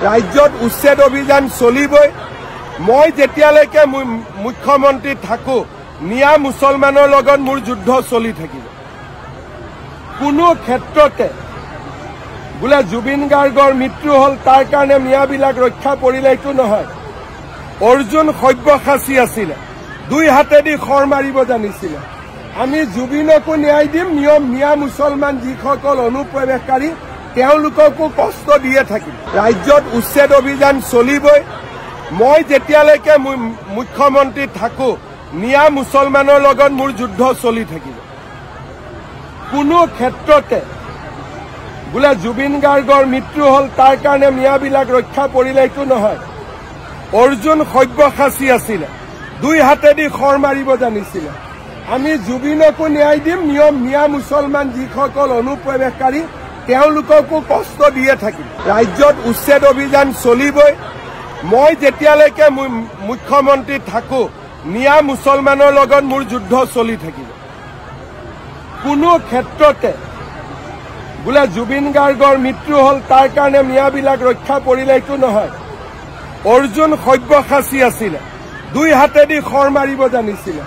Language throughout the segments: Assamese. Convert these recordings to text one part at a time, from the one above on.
ৰাজ্যত উচ্ছেদ অভিযান চলিবই। মই যেতিয়ালৈকে মুখ্যমন্ত্ৰী থাকো মিয়া মুছলমানৰ লগত মোৰ যুদ্ধ চলি থাকিব। কোনো ক্ষেত্ৰতে বোলে জুবিন গাৰ্গৰ মৃত্যু হল তাৰ কাৰণে মিয়াবিলাক ৰক্ষা পৰিলে এইটো নহয়। অৰ্জুন সব্যসাচী আছিলে, দুই হাতেদি খৰ মাৰিব জানিছিলে। আমি জুবিনকো ন্যায় দিম, মিয়া মুছলমান যিসকল অনুপ্ৰৱেশকাৰী তেওঁলোককো কষ্ট দিয়ে থাকিম। ৰাজ্যত উচ্ছেদ অভিযান চলিবই। মই যেতিয়ালৈকে মুখ্যমন্ত্ৰী থাকো মিয়া মুছলমানৰ লগত মোৰ যুদ্ধ চলি থাকিব। কোনো ক্ষেত্ৰতে বোলে জুবিন গাৰ্গৰ মৃত্যু হল তাৰ কাৰণে মিয়াবিলাক ৰক্ষা পৰিলে এইটো নহয়। অৰ্জুন সব্যসাচী আছিলে, দুই হাতেদি খৰ মাৰিব জানিছিলে। আমি জুবিনকো ন্যায় দিম, মিয়া মুছলমান যিসকল অনুপ্ৰৱেশকাৰী তেওঁলোককো কষ্ট দিয়ে থাকিম। ৰাজ্যত উচ্ছেদ অভিযান চলিবই। মই যেতিয়ালৈকে মুখ্যমন্ত্ৰী থাকো মিয়া মুছলমানৰ লগত মোৰ যুদ্ধ চলি থাকিব। কোনো ক্ষেত্ৰতে বোলে জুবিন গাৰ্গৰ মৃত্যু হল তাৰ কাৰণে মিয়াবিলাক ৰক্ষা পৰিলে এইটো নহয়। অৰ্জুন সব্যসাচী আছিলে, দুই হাতেদি খৰ মাৰিব জানিছিলে।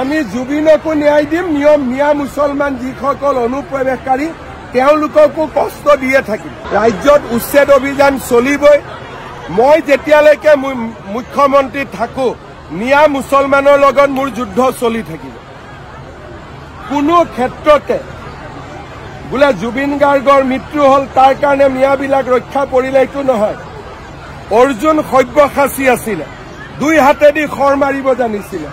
আমি জুবিনকো ন্যায় দিম, মিয়া মুছলমান যিসকল অনুপ্ৰৱেশকাৰী তেওঁলোককো কষ্ট দিয়ে থাকিম। ৰাজ্যত উচ্ছেদ অভিযান চলিবই। মই যেতিয়ালৈকে মুখ্যমন্ত্ৰী থাকো মিয়া মুছলমানৰ লগত মোৰ যুদ্ধ চলি থাকিব। কোনো ক্ষেত্ৰতে বোলে জুবিন গাৰ্গৰ মৃত্যু হল তাৰ কাৰণে মিয়াবিলাক ৰক্ষা পৰিলে এইটো নহয়। অৰ্জুন সব্যসাচী আছিলে, দুই হাতেদি খৰ মাৰিব জানিছিলে।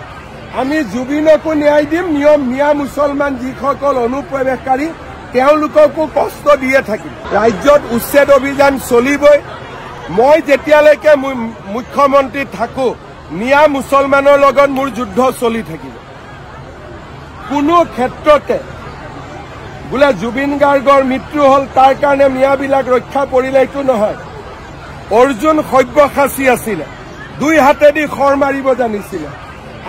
আমি জুবিনকো ন্যায় দিম, মিয়া মুছলমান যিসকল অনুপ্ৰৱেশকাৰী তেওঁলোককো কষ্ট দিয়ে থাকিম। ৰাজ্যত উচ্ছেদ অভিযান চলিবই। মই যেতিয়ালৈকে মুখ্যমন্ত্ৰী থাকো মিয়া মুছলমানৰ লগত মোৰ যুদ্ধ চলি থাকিব। কোনো ক্ষেত্ৰতে বোলে জুবিন গাৰ্গৰ মৃত্যু হল তাৰ কাৰণে মিয়াবিলাক ৰক্ষা পৰিলে এইটো নহয়। অৰ্জুন সব্যসাচী আছিলে, দুই হাতেদি খৰ মাৰিব জানিছিলে।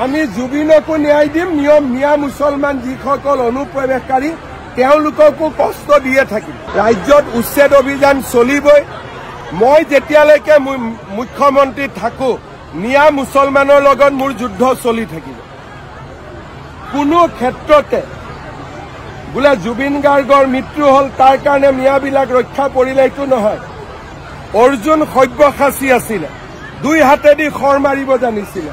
আমি জুবিনকো ন্যায় দিম, মিয়া মুছলমান যিসকল অনুপ্ৰৱেশকাৰী তেওঁলোককো কষ্ট দিয়ে থাকিম। ৰাজ্যত উচ্ছেদ অভিযান চলিবই। মই যেতিয়ালৈকে মুখ্যমন্ত্ৰী থাকো মিয়া মুছলমানৰ লগত মোৰ যুদ্ধ চলি থাকিব। কোনো ক্ষেত্ৰতে বোলে জুবিন গাৰ্গৰ মৃত্যু হল তাৰ কাৰণে মিয়াবিলাক ৰক্ষা পৰিলে এইটো নহয়। অৰ্জুন সব্যসাচী আছিলে, দুই হাতেদি খৰ মাৰিব জানিছিলে।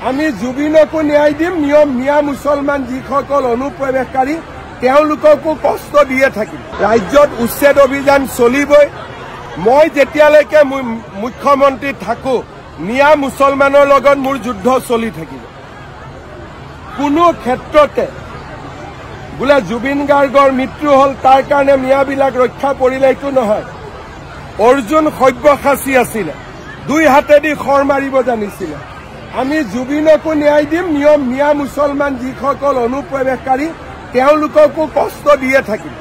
আমি জুবিনকো ন্যায় দিম, মিয়া মুছলমান যিসকল অনুপ্ৰৱেশকাৰী তেওঁলোককো কষ্ট দিয়ে থাকিম। ৰাজ্যত উচ্ছেদ অভিযান চলিবই। মই যেতিয়ালৈকে মুখ্যমন্ত্ৰী থাকো মিয়া মুছলমানৰ লগত মোৰ যুদ্ধ চলি থাকিব। কোনো ক্ষেত্ৰতে বোলে জুবিন গাৰ্গৰ মৃত্যু হল তাৰ কাৰণে মিয়াবিলাক ৰক্ষা পৰিলে এইটো নহয়। অৰ্জুন সব্যসাচী আছিলে, দুই হাতেদি খৰ মাৰিব জানিছিলে। আমি জুবিনকো ন্যায় দিম, মিয়া মুছলমান যিসকল অনুপ্ৰৱেশকাৰী তেওঁলোককো কষ্ট দিয়ে থাকিম।